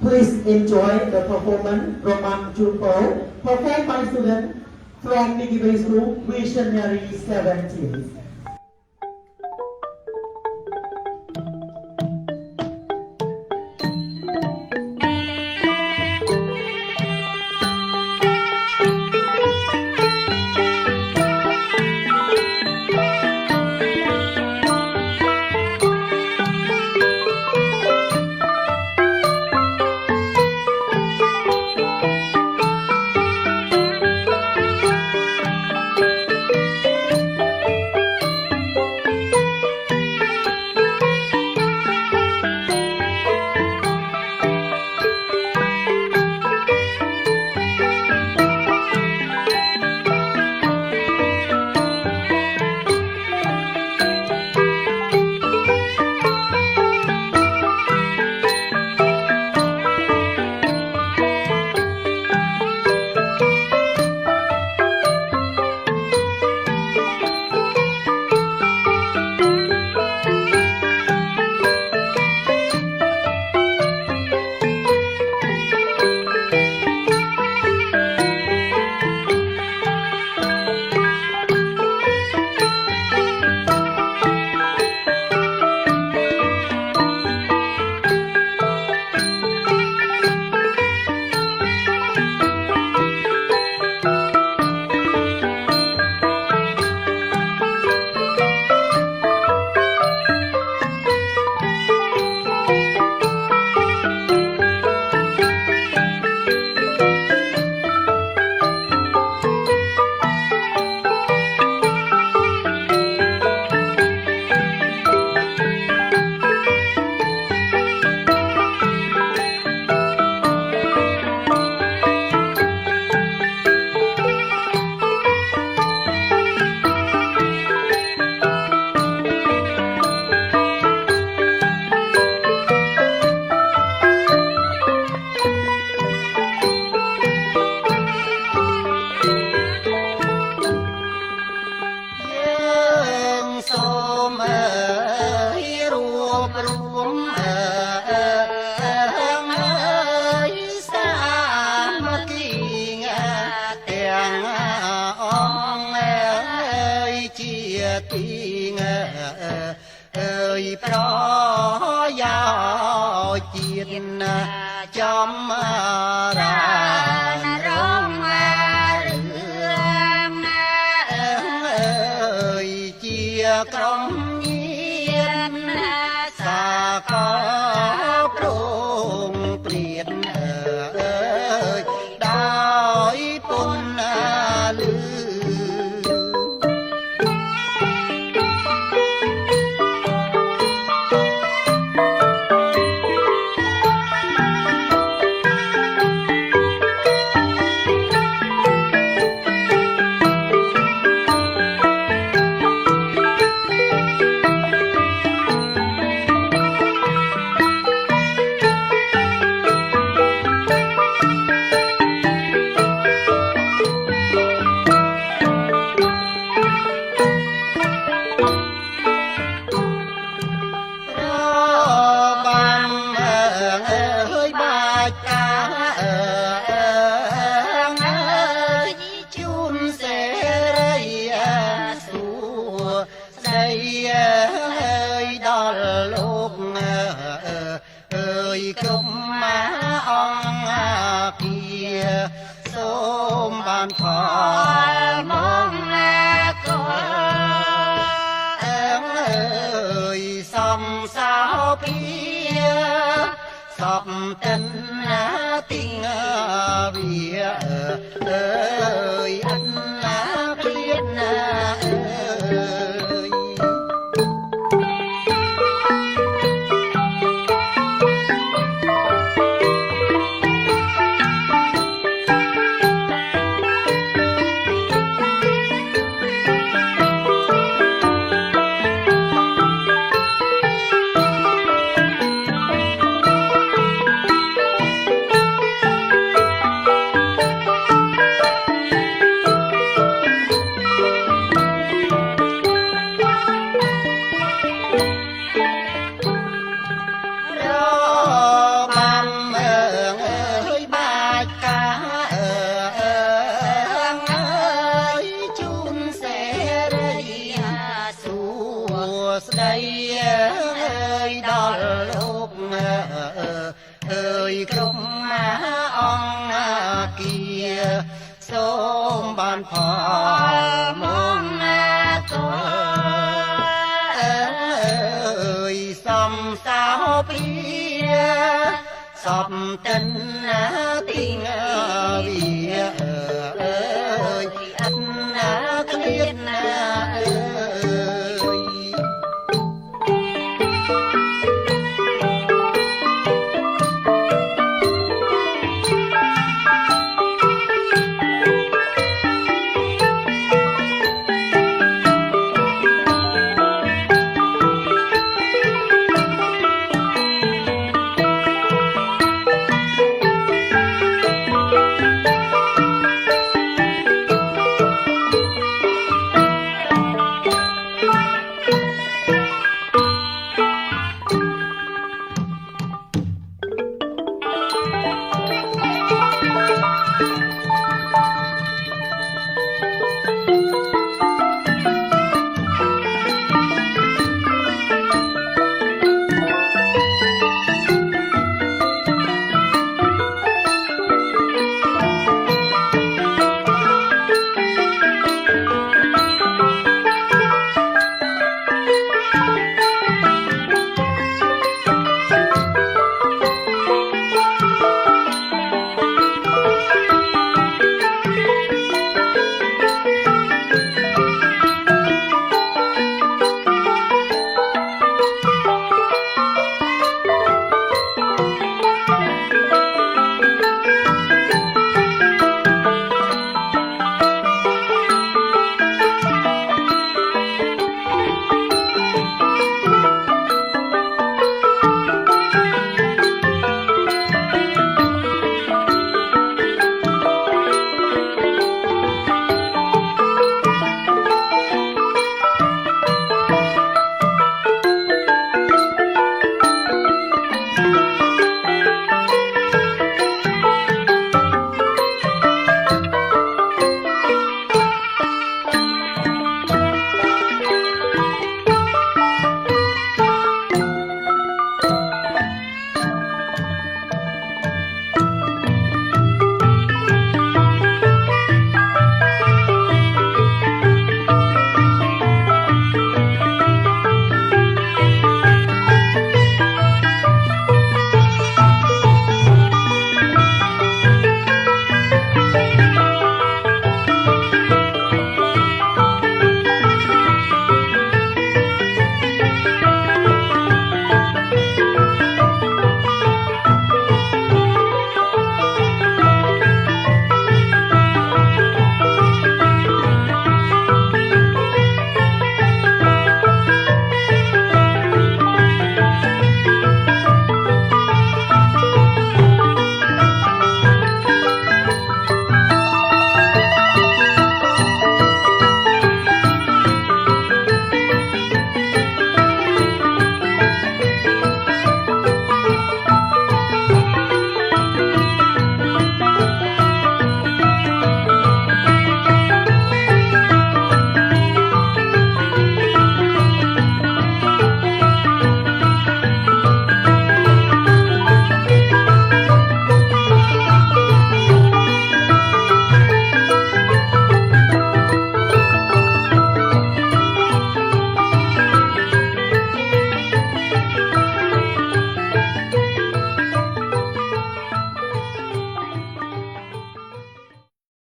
Please enjoy the performance from Junpo, performed by students from Nikki Bay School, Visionary 17. chom ra rong rương ơi chia công nhiên xa có trùng pliệt ơi đói pun lư cúng má ông kia xôm bàn thọ mong con ơi xóm sao kia sọp tình tình vía ơi anh biết ơi អើយគ្រប់អង្គគាសូមបានផលមកណាតើអើយសំសោពីសពតិនទីងវិ